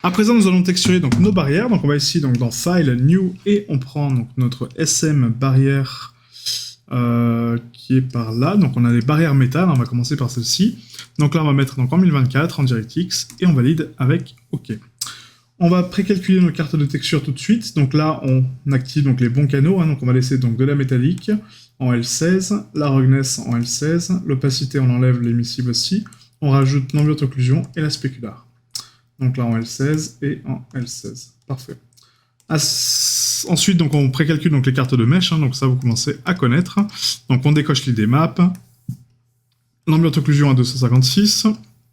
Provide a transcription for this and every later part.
À présent, nous allons texturer donc nos barrières. Donc on va ici donc dans File, New, et on prend donc notre SM barrière qui est par là. Donc on a les barrières métal, on va commencer par celle-ci. Donc là on va mettre donc en 1024 en DirectX et on valide avec OK. On va précalculer nos cartes de texture tout de suite. Donc là on active donc les bons canaux. Donc on va laisser donc de la métallique en L16, la roughness en L16, l'opacité on enlève l'émissible aussi. On rajoute l'ambient occlusion et la spécular. Donc là en L16 et en L16. Parfait. Ensuite, donc, on précalcule donc, les cartes de mèche, donc ça vous commencez à connaître. Donc on décoche l'ID map, l'ambient occlusion à 256,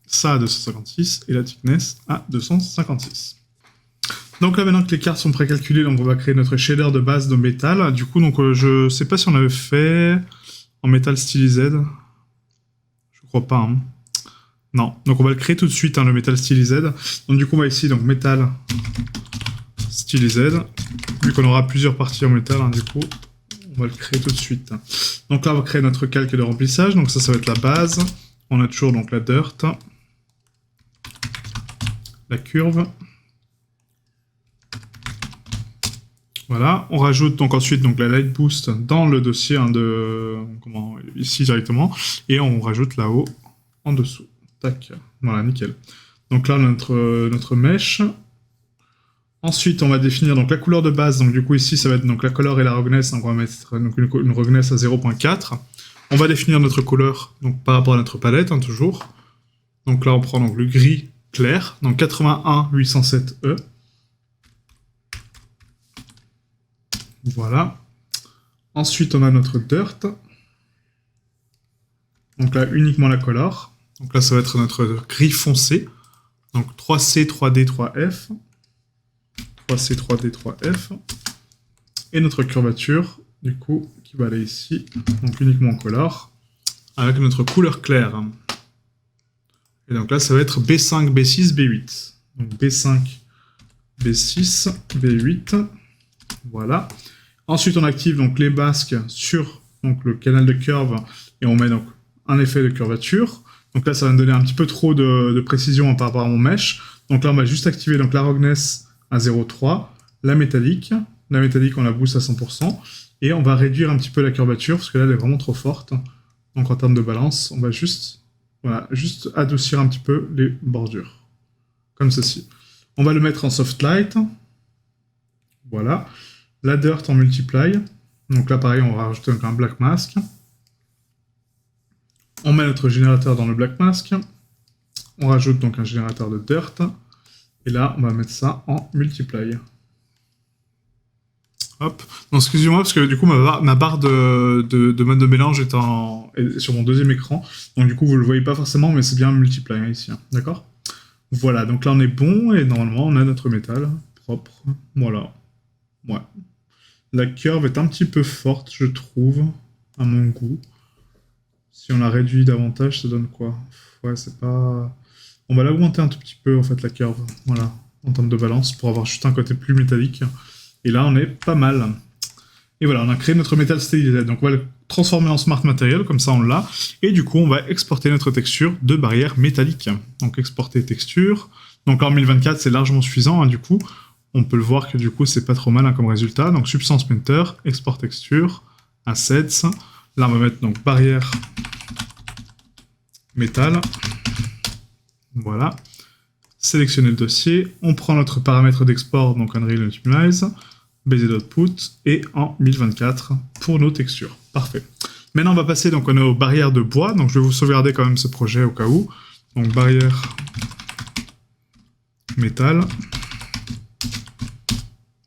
ça à 256 et la thickness à 256. Donc là maintenant que les cartes sont précalculées, donc on va créer notre shader de base de métal. Du coup, donc je sais pas si on avait fait en métal stylisé. Je crois pas. Hein. Non, donc on va le créer tout de suite, le métal stylisé. Donc du coup on va ici donc métal stylisé. Vu qu'on aura plusieurs parties en métal, du coup on va le créer tout de suite. Donc là on va créer notre calque de remplissage, donc ça va être la base. On a toujours donc la dirt, la curve. Voilà, on rajoute donc ensuite donc la light boost dans le dossier ici directement, et on rajoute là-haut en dessous. Tac, voilà, nickel. Donc là, on a notre mèche. Ensuite, on va définir donc la couleur de base. Donc du coup, ici, ça va être donc la color et la roughness. Donc on va mettre donc, une roughness à 0.4. On va définir notre couleur donc, par rapport à notre palette, toujours. Donc là, on prend donc, le gris clair, donc 81807E. Voilà. Ensuite, on a notre dirt. Donc là, uniquement la color. Donc là, ça va être notre gris foncé. Donc 3C, 3D, 3F. 3C, 3D, 3F. Et notre curvature, du coup, qui va aller ici. Donc uniquement en color. Avec notre couleur claire. Et donc là, ça va être B5, B6, B8. Donc B5, B6, B8. Voilà. Ensuite, on active donc les masques sur donc, le canal de curve. Et on met donc un effet de curvature. Donc là, ça va me donner un petit peu trop de précision par rapport à mon mesh. Donc là, on va juste activer donc, la roughness à 0.3, la métallique. La métallique, on la booste à 100%. Et on va réduire un petit peu la curvature, parce que là, elle est vraiment trop forte. Donc en termes de balance, on va juste adoucir un petit peu les bordures. Comme ceci. On va le mettre en soft light. Voilà. La dirt en multiply. Donc là, pareil, on va rajouter un black mask. On met notre générateur dans le black mask. On rajoute donc un générateur de dirt. Et là, on va mettre ça en multiply. Hop. Non, excusez-moi, parce que du coup, ma barre de mode de mélange est sur mon deuxième écran. Donc du coup, vous ne le voyez pas forcément, mais c'est bien multiply ici. D'accord ? Voilà, donc là, on est bon. Et normalement, on a notre métal propre. Voilà. Ouais. La curve est un petit peu forte, je trouve, à mon goût. Si on la réduit davantage, ça donne quoi? Ouais, c'est pas... On va l'augmenter un tout petit peu, en fait, la curve. Voilà, en termes de balance, pour avoir juste un côté plus métallique. Et là, on est pas mal. Et voilà, on a créé notre métal stylisé. Donc, on va le transformer en smart material, comme ça, on l'a. Et du coup, on va exporter notre texture de barrière métallique. Donc, exporter texture. Donc, là, en 1024, c'est largement suffisant, du coup. On peut le voir que, du coup, c'est pas trop mal comme résultat. Donc, Substance Painter, export texture, assets. Là, on va mettre donc barrière métal. Voilà. Sélectionner le dossier. On prend notre paramètre d'export, donc Unreal Optimize, BZ Output, et en 1024 pour nos textures. Parfait. Maintenant, on va passer donc, aux barrières de bois. Donc, je vais vous sauvegarder quand même ce projet au cas où. Donc, barrière métal.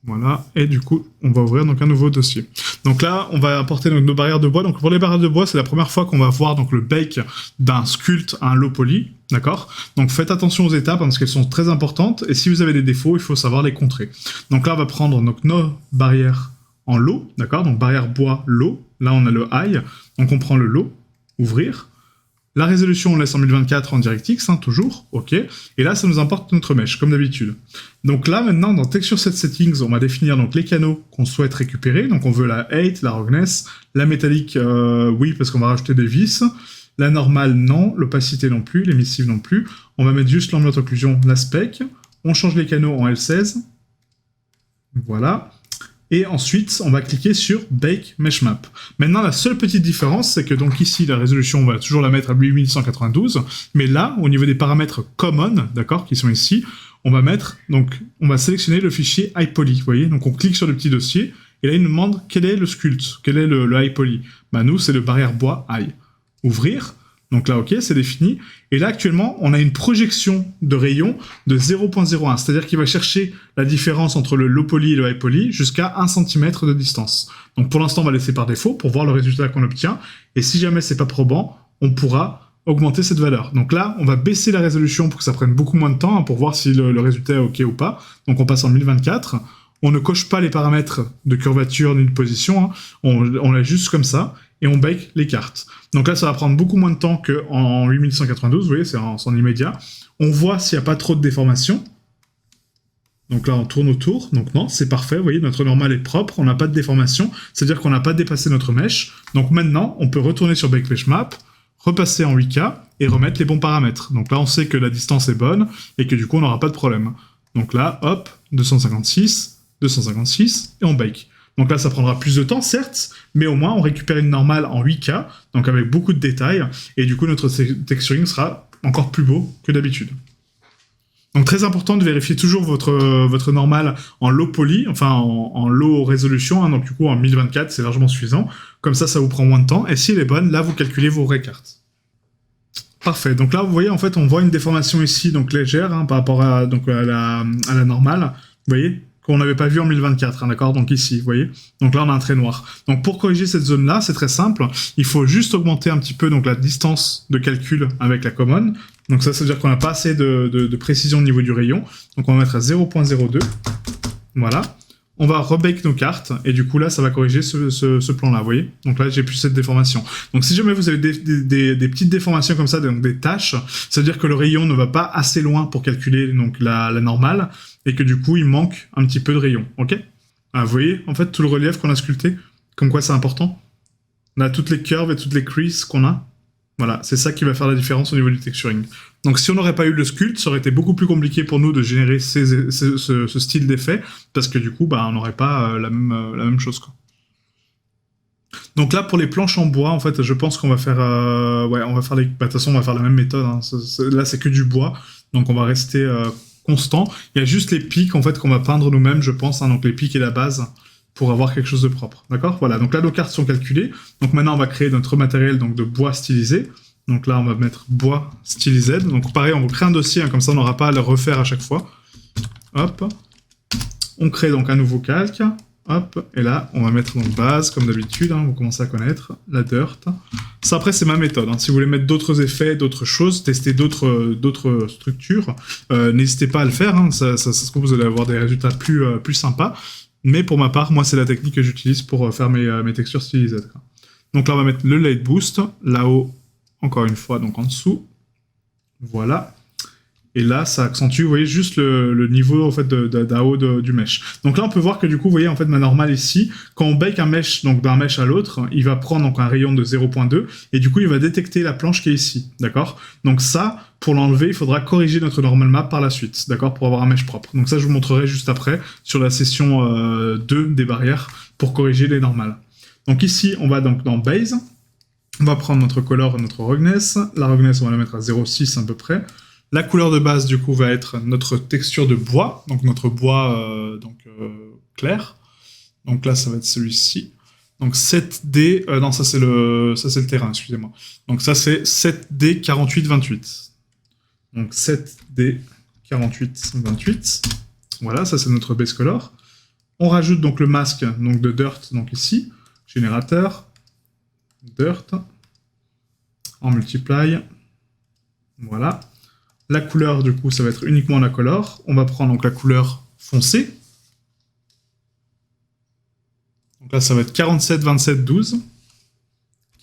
Voilà, et du coup, on va ouvrir donc un nouveau dossier. Donc là, on va apporter nos barrières de bois. Donc pour les barrières de bois, c'est la première fois qu'on va voir donc, le bake d'un sculpt à un low poly, d'accord? Donc faites attention aux étapes parce qu'elles sont très importantes, et si vous avez des défauts, il faut savoir les contrer. Donc là, on va prendre donc, nos barrières en low, d'accord? Donc barrière bois low, là on a le high, donc on prend le low, ouvrir. La résolution, on laisse en 1024 en DirectX, toujours, ok. Et là, ça nous importe notre mesh, comme d'habitude. Donc là, maintenant, dans Texture Set Settings, on va définir donc, les canaux qu'on souhaite récupérer. Donc on veut la 8, la roughness, la métallique, oui, parce qu'on va rajouter des vis. La normale, non. L'opacité non plus, l'émissive non plus. On va mettre juste l'ambient occlusion, la spec. On change les canaux en L16. Voilà. Et ensuite, on va cliquer sur Bake Mesh Map. Maintenant, la seule petite différence, c'est que donc ici, la résolution, on va toujours la mettre à 8192, mais là, au niveau des paramètres Common, d'accord, qui sont ici, on va mettre, donc, on va sélectionner le fichier iPoly, vous voyez, donc on clique sur le petit dossier, et là, il nous demande quel est le sculpt, quel est le iPoly. Bah, nous, c'est le barrière bois i. Ouvrir. Donc là, ok, c'est défini. Et là, actuellement, on a une projection de rayon de 0.01. C'est-à-dire qu'il va chercher la différence entre le low poly et le high poly jusqu'à 1 cm de distance. Donc pour l'instant, on va laisser par défaut pour voir le résultat qu'on obtient. Et si jamais c'est pas probant, on pourra augmenter cette valeur. Donc là, on va baisser la résolution pour que ça prenne beaucoup moins de temps, hein, pour voir si le résultat est ok ou pas. Donc on passe en 1024. On ne coche pas les paramètres de curvature ni de position. Hein. On l'a juste comme ça. Et on bake les cartes. Donc là, ça va prendre beaucoup moins de temps qu'en 8192, vous voyez, c'est en immédiat. On voit s'il n'y a pas trop de déformation. Donc là, on tourne autour. Donc non, c'est parfait, vous voyez, notre normal est propre, on n'a pas de déformation, c'est-à-dire qu'on n'a pas dépassé notre mesh. Donc maintenant, on peut retourner sur Bake Mesh Map, repasser en 8K et remettre les bons paramètres. Donc là, on sait que la distance est bonne et que du coup, on n'aura pas de problème. Donc là, hop, 256, 256, et on bake. Donc là, ça prendra plus de temps, certes, mais au moins, on récupère une normale en 8K, donc avec beaucoup de détails, et du coup, notre texturing sera encore plus beau que d'habitude. Donc très important de vérifier toujours votre normale en low poly, enfin en low résolution, hein, donc du coup en 1024, c'est largement suffisant. Comme ça vous prend moins de temps, et si elle est bonne, là, vous calculez vos vraies cartes. Parfait, donc là, vous voyez, en fait, on voit une déformation ici, donc légère, hein, par rapport à la normale, vous voyez qu'on n'avait pas vu en 1024, hein, d'accord? Donc ici, vous voyez? Donc là, on a un trait noir. Donc pour corriger cette zone-là, c'est très simple. Il faut juste augmenter un petit peu donc la distance de calcul avec la common. Donc ça veut dire qu'on n'a pas assez de précision au niveau du rayon. Donc on va mettre à 0.02. Voilà. On va rebake nos cartes, et du coup là, ça va corriger ce plan-là, vous voyez? Donc là, j'ai plus cette déformation. Donc si jamais vous avez des petites déformations comme ça, donc des taches, ça veut dire que le rayon ne va pas assez loin pour calculer donc la normale, et que du coup, il manque un petit peu de rayon, ok? Ah, vous voyez, en fait, tout le relief qu'on a sculpté, comme quoi c'est important. On a toutes les curves et toutes les creases qu'on a. Voilà, c'est ça qui va faire la différence au niveau du texturing. Donc si on n'aurait pas eu le sculpt, ça aurait été beaucoup plus compliqué pour nous de générer ce style d'effet, parce que du coup, bah, on n'aurait pas la même chose, quoi. Donc là, pour les planches en bois, en fait, je pense qu'on va faire... ouais, on va faire les... Bah, de toute façon, on va faire la même méthode. Hein. Là, c'est que du bois, donc on va rester constant. Il y a juste les pics, en fait, qu'on va peindre nous-mêmes, je pense, hein, donc les pics et la base, pour avoir quelque chose de propre. D'accord? Voilà, donc là, nos cartes sont calculées. Donc maintenant, on va créer notre matériel donc, de bois stylisé. Donc là, on va mettre bois stylisé. Donc pareil, on va créer un dossier, hein, comme ça, on n'aura pas à le refaire à chaque fois. Hop. On crée donc un nouveau calque. Hop. Et là, on va mettre donc base, comme d'habitude. Hein, vous commencez à connaître la dirt. Ça, après, c'est ma méthode. Hein. Si vous voulez mettre d'autres effets, d'autres choses, tester d'autres structures, n'hésitez pas à le faire. Hein. Ça se trouve, vous allez avoir des résultats plus sympas. Mais pour ma part, moi, c'est la technique que j'utilise pour faire mes textures stylisées. Donc là, on va mettre le light boost. Là-haut, encore une fois, donc en dessous. Voilà. Et là, ça accentue, vous voyez, juste le niveau en fait, d'AO du mesh. Donc là, on peut voir que du coup, vous voyez, en fait, ma normale ici, quand on bake un mesh, donc d'un mesh à l'autre, il va prendre donc un rayon de 0.2, et du coup, il va détecter la planche qui est ici, d'accord? Donc ça, pour l'enlever, il faudra corriger notre normal map par la suite, d'accord? Pour avoir un mesh propre. Donc ça, je vous montrerai juste après, sur la session 2 des barrières, pour corriger les normales. Donc ici, on va donc dans Base, on va prendre notre color et notre roughness. La roughness, on va la mettre à 0.6 à peu près. La couleur de base, du coup, va être notre texture de bois, donc notre bois clair. Donc là, ça va être celui-ci. Donc 7D... non, ça c'est le terrain, excusez-moi. Donc ça, c'est 7D4828. Donc 7D4828. Voilà, ça c'est notre base color. On rajoute donc le masque donc, de dirt, donc ici. Générateur. Dirt. En multiply. Voilà. La couleur, du coup, ça va être uniquement la color. On va prendre donc la couleur foncée. Donc là, ça va être 47, 27, 12.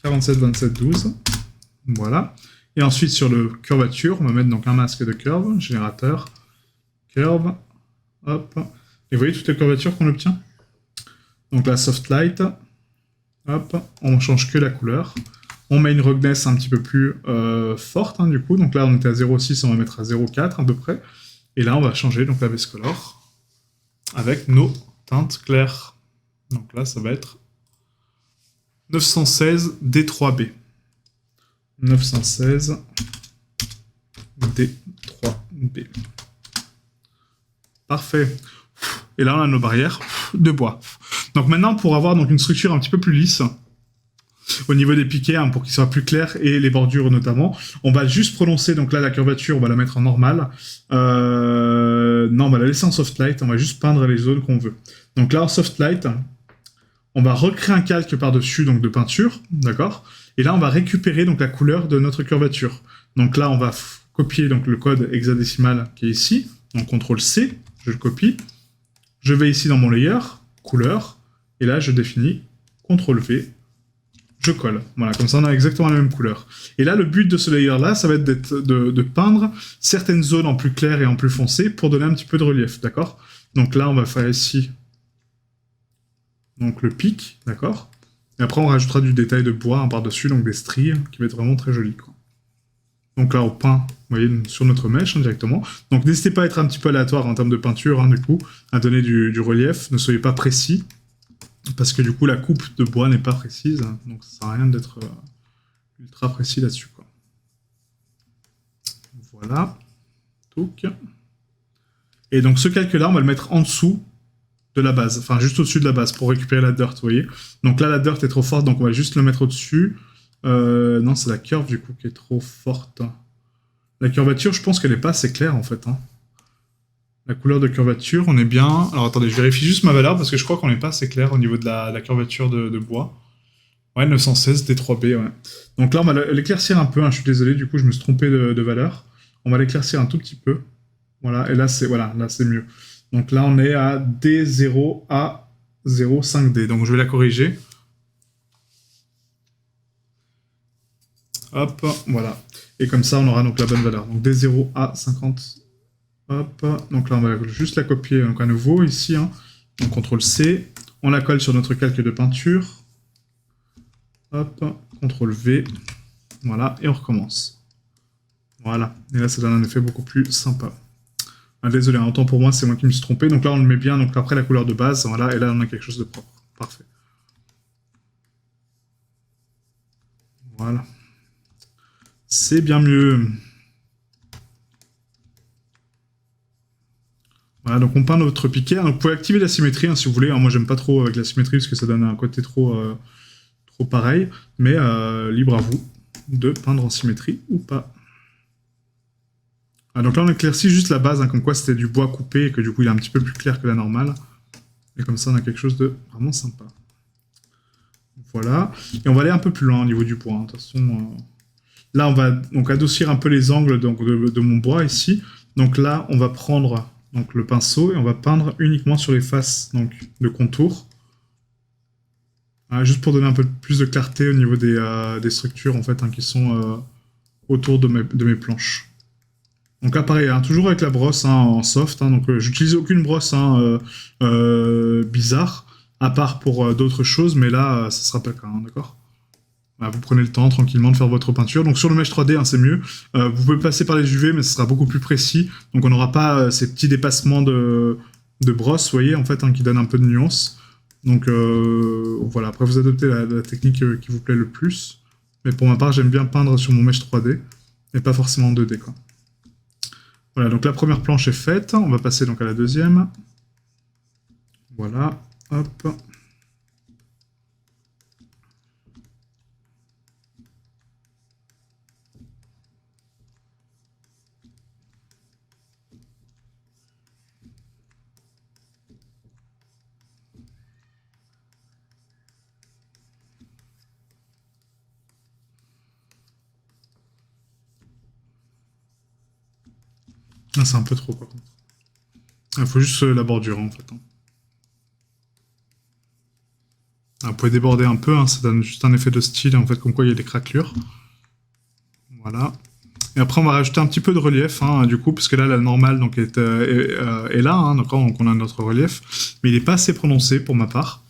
47, 27, 12. Voilà. Et ensuite, sur le curvature, on va mettre donc un masque de curve, générateur, curve, hop. Et vous voyez toutes les curvatures qu'on obtient? Donc la soft light, hop, on change que la couleur. On met une roughness un petit peu plus forte, hein, du coup. Donc là, on était à 0.6, on va mettre à 0.4 à peu près. Et là, on va changer donc la base color avec nos teintes claires. Donc là, ça va être 916 D3B. 916 D3B. Parfait. Et là, on a nos barrières de bois. Donc maintenant, pour avoir donc une structure un petit peu plus lisse, au niveau des piquets, hein, pour qu'ils soient plus clairs, et les bordures notamment, on va juste prononcer, donc là, la curvature, on va la mettre en normal. Non, on va la laisser en soft light, on va juste peindre les zones qu'on veut. Donc là, en soft light, on va recréer un calque par-dessus, donc de peinture, d'accord? Et là, on va récupérer donc la couleur de notre curvature. Donc là, on va copier donc le code hexadécimal qui est ici, donc CTRL-C, je le copie. Je vais ici dans mon layer, couleur, et là, je définis CTRL-V, je colle. Voilà, comme ça, on a exactement la même couleur. Et là, le but de ce layer-là, ça va être de peindre certaines zones en plus claires et en plus foncé pour donner un petit peu de relief, d'accord? Donc là, on va faire ici donc le pic, d'accord? Et après, on rajoutera du détail de bois hein, par-dessus, donc des stries, qui va être vraiment très joli, quoi. Donc là, on peint, vous voyez, sur notre mèche hein, directement. Donc n'hésitez pas à être un petit peu aléatoire en termes de peinture, hein, du coup, à donner du relief. Ne soyez pas précis, parce que du coup, la coupe de bois n'est pas précise. Hein, donc ça sert à rien d'être ultra précis là-dessus, quoi. Voilà. Touc. Et donc ce calque-là, on va le mettre en dessous de la base, enfin juste au-dessus de la base, pour récupérer la dirt, vous voyez. Donc là, la dirt est trop forte, donc on va juste le mettre au-dessus. Non, c'est la curve du coup qui est trop forte. La curvature, je pense qu'elle n'est pas assez claire en fait. Hein. La couleur de curvature, on est bien. Alors attendez, je vérifie juste ma valeur parce que je crois qu'on n'est pas assez clair au niveau de la curvature de bois. Ouais, 916 D3B, ouais. Donc là, on va l'éclaircir un peu. Hein. Je suis désolé, du coup, je me suis trompé de valeur. On va l'éclaircir un tout petit peu. Voilà, et là, c'est mieux. Donc là, on est à D0A05D. Donc je vais la corriger. Hop, voilà. Et comme ça, on aura donc la bonne valeur. Donc D0A50. Hop. Donc là, on va juste la copier donc à nouveau ici. Hein. Donc CTRL-C. On la colle sur notre calque de peinture. Hop. CTRL-V. Voilà. Et on recommence. Voilà. Et là, ça donne un effet beaucoup plus sympa. Ah, désolé, autant pour moi, c'est moi qui me suis trompé. Donc là, on le met bien. Donc après, la couleur de base. Voilà. Et là, on a quelque chose de propre. Parfait. Voilà. C'est bien mieux. Voilà, donc on peint notre piquet. Donc vous pouvez activer la symétrie hein, si vous voulez. Moi, j'aime pas trop avec la symétrie parce que ça donne un côté trop pareil. Mais libre à vous de peindre en symétrie ou pas. Ah, donc là, on éclaircit juste la base, hein, comme quoi c'était du bois coupé et que du coup, il est un petit peu plus clair que la normale. Et comme ça, on a quelque chose de vraiment sympa. Voilà. Et on va aller un peu plus loin au niveau du bois. Hein. De toute façon... Là, on va donc adoucir un peu les angles donc, de mon bois ici. Donc là, on va prendre donc, le pinceau et on va peindre uniquement sur les faces donc, de contour. Voilà, juste pour donner un peu plus de clarté au niveau des structures en fait, hein, qui sont autour de mes planches. Donc là, pareil, hein, toujours avec la brosse hein, en soft. Hein, donc j'utilise aucune brosse hein, bizarre, à part pour d'autres choses, mais là, ça sera pas le cas, hein, d'accord ? Vous prenez le temps tranquillement de faire votre peinture. Donc sur le Mesh 3D, hein, c'est mieux. Vous pouvez passer par les UV, mais ce sera beaucoup plus précis. Donc on n'aura pas ces petits dépassements de brosse, vous voyez, en fait, hein, qui donnent un peu de nuance. Donc voilà, après vous adoptez la technique qui vous plaît le plus. Mais pour ma part, j'aime bien peindre sur mon Mesh 3D, et pas forcément en 2D, quoi. Voilà, donc la première planche est faite. On va passer donc à la deuxième. Voilà, hop. Ah, c'est un peu trop, par contre. Il faut juste la bordure, en fait. Hein. Ah, vous pouvez déborder un peu, hein, ça donne juste un effet de style, en fait, comme quoi il y a des craquelures. Voilà. Et après, on va rajouter un petit peu de relief, hein, du coup, parce que là, la normale donc, est là, hein, donc on a notre relief, mais il n'est pas assez prononcé pour ma part.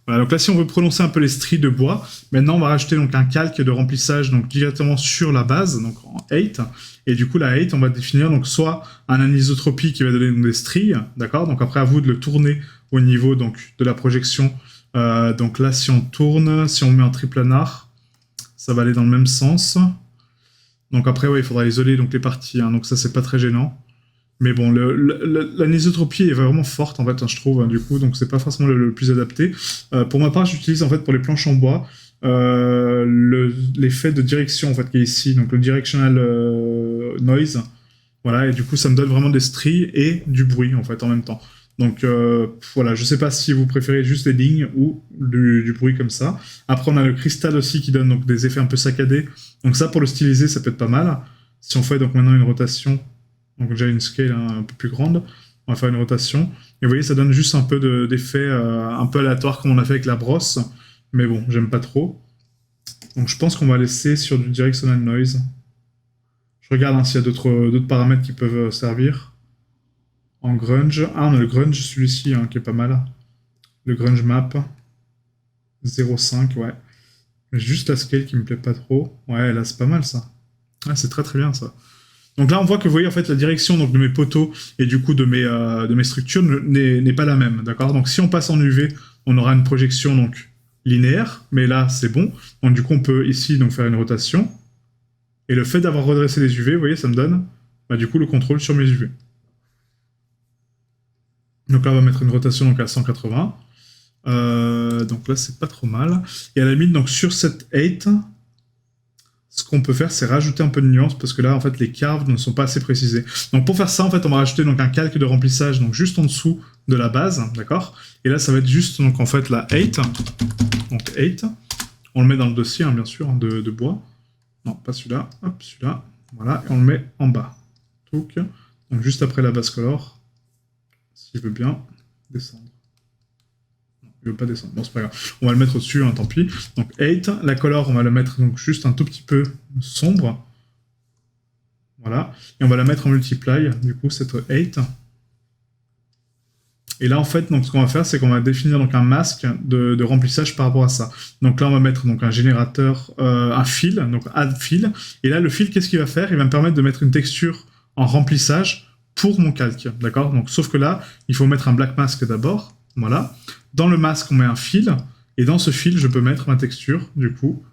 Voilà, donc là, si on veut prononcer un peu les stries de bois, maintenant, on va rajouter donc un calque de remplissage donc directement sur la base, donc en 8. Et du coup, la 8, on va définir donc soit un anisotropie qui va donner donc, des stries, d'accord. Donc après, à vous de le tourner au niveau donc de la projection. Donc là, si on tourne, si on met en triplanar, ça va aller dans le même sens. Donc après, ouais, il faudra isoler donc les parties, hein, donc ça, c'est pas très gênant. Mais bon, l'anisotropie est vraiment forte, en fait, hein, je trouve, hein, du coup, donc c'est pas forcément le plus adapté. Pour ma part, j'utilise, en fait, pour les planches en bois, l'effet de direction, en fait, qui est ici, donc le directional noise. Voilà, et du coup, ça me donne vraiment des stries et du bruit, en fait, en même temps. Donc, voilà, je sais pas si vous préférez juste les lignes ou du bruit comme ça. Après, on a le cristal aussi qui donne donc des effets un peu saccadés. Donc ça, pour le styliser, ça peut être pas mal. Si on fait donc maintenant une rotation... Donc déjà une scale un peu plus grande, on va faire une rotation. Et vous voyez, ça donne juste un peu d'effet un peu aléatoire comme on a fait avec la brosse. Mais bon, j'aime pas trop. Donc je pense qu'on va laisser sur du directional noise. Je regarde hein, s'il y a d'autres paramètres qui peuvent servir. En grunge. Ah, on a le grunge, celui-ci, hein, qui est pas mal. Le grunge map. 0,5, ouais. Mais juste la scale qui me plaît pas trop. Ouais, là c'est pas mal ça. Ouais, c'est très très bien ça. Donc là, on voit que vous voyez en fait la direction donc, de mes poteaux et du coup de mes structures n'est pas la même, d'accord. Donc si on passe en UV, on aura une projection donc linéaire, mais là c'est bon. Donc du coup, on peut ici donc faire une rotation. Et le fait d'avoir redressé les UV, vous voyez, ça me donne du coup le contrôle sur mes UV. Donc là, on va mettre une rotation donc à 180. Donc là, c'est pas trop mal. Et à la limite, donc sur cette 8. Ce qu'on peut faire, c'est rajouter un peu de nuance, parce que là, en fait, les carves ne sont pas assez précisées. Donc pour faire ça, en fait, on va rajouter donc, un calque de remplissage, donc juste en dessous de la base, d'accord. Et là, ça va être juste, donc en fait, la 8. Donc 8. On le met dans le dossier, hein, bien sûr, hein, de bois. Non, pas celui-là. Hop, celui-là. Voilà, et on le met en bas. Donc juste après la base color, s'il veut bien descendre. Il veut pas descendre, bon c'est pas grave. On va le mettre au-dessus, hein, tant pis. Donc 8, la color, on va le mettre donc juste un tout petit peu sombre. Voilà. Et on va la mettre en multiply, du coup, cette 8. Et là, en fait, donc, ce qu'on va faire, c'est qu'on va définir donc, un masque de remplissage par rapport à ça. Donc là, on va mettre donc, un générateur, un fil, donc add fil. Et là, le fil, qu'est-ce qu'il va faire? Il va me permettre de mettre une texture en remplissage pour mon calque, d'accord? Donc, sauf que là, il faut mettre un black mask d'abord. Voilà. Dans le masque, on met un fil, et dans ce fil, je peux mettre ma texture, du coup,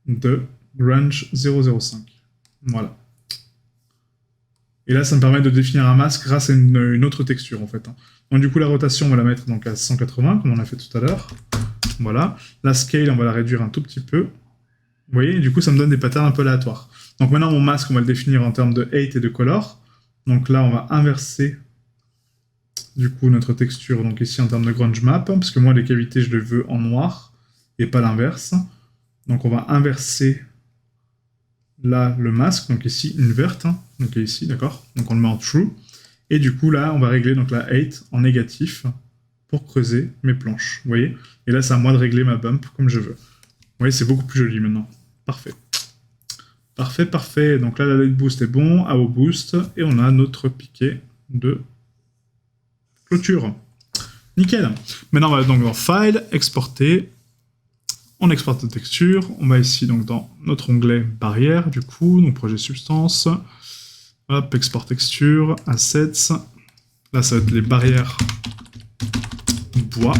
de grunge 005. Voilà. Et là, ça me permet de définir un masque grâce à une autre texture, en fait. Donc, du coup, la rotation, on va la mettre donc, à 180, comme on a fait tout à l'heure. Voilà. La scale, on va la réduire un tout petit peu. Vous voyez, et du coup, ça me donne des patterns un peu aléatoires. Donc maintenant, mon masque, on va le définir en termes de 8 et de color. Donc là, on va inverser du coup notre texture, donc ici en termes de grunge map, parce que moi les cavités je les veux en noir, et pas l'inverse. Donc on va inverser là le masque, donc ici une verte, hein, donc ici, d'accord. Donc on le met en true, et du coup là on va régler donc la 8 en négatif, pour creuser mes planches, vous voyez. Et là c'est à moi de régler ma bump comme je veux. Vous voyez, c'est beaucoup plus joli maintenant. Parfait. Parfait, parfait. Donc là la light boost est bon, AO boost, et on a notre piqué de clôture. Nickel. Maintenant, on va donc dans File, Exporter. On exporte la texture. On va ici donc dans notre onglet Barrière, du coup, donc Projet Substance. Hop, Export Texture, Assets. Là, ça va être les barrières bois.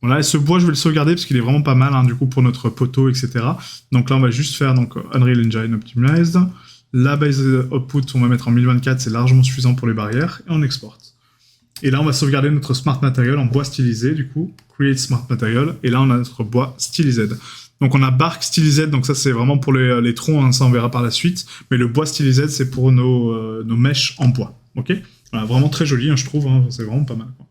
Voilà, et ce bois, je vais le sauvegarder parce qu'il est vraiment pas mal, hein, du coup, pour notre poteau, etc. Donc là, on va juste faire donc, Unreal Engine Optimized. La base output, on va mettre en 1024, c'est largement suffisant pour les barrières, et on exporte. Et là, on va sauvegarder notre Smart Material en bois stylisé, du coup. Create Smart Material. Et là, on a notre bois stylisé. Donc, on a Bark stylisé. Donc, ça, c'est vraiment pour les troncs. Hein, ça, on verra par la suite. Mais le bois stylisé, c'est pour nos mèches en bois. OK? Voilà, vraiment très joli, hein, je trouve. Hein, c'est vraiment pas mal, quoi.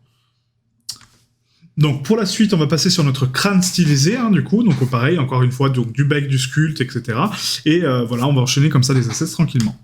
Donc, pour la suite, on va passer sur notre crâne stylisé, hein, du coup. Donc, pareil, encore une fois, donc, du bec, du sculpte, etc. Et voilà, on va enchaîner comme ça les assets tranquillement.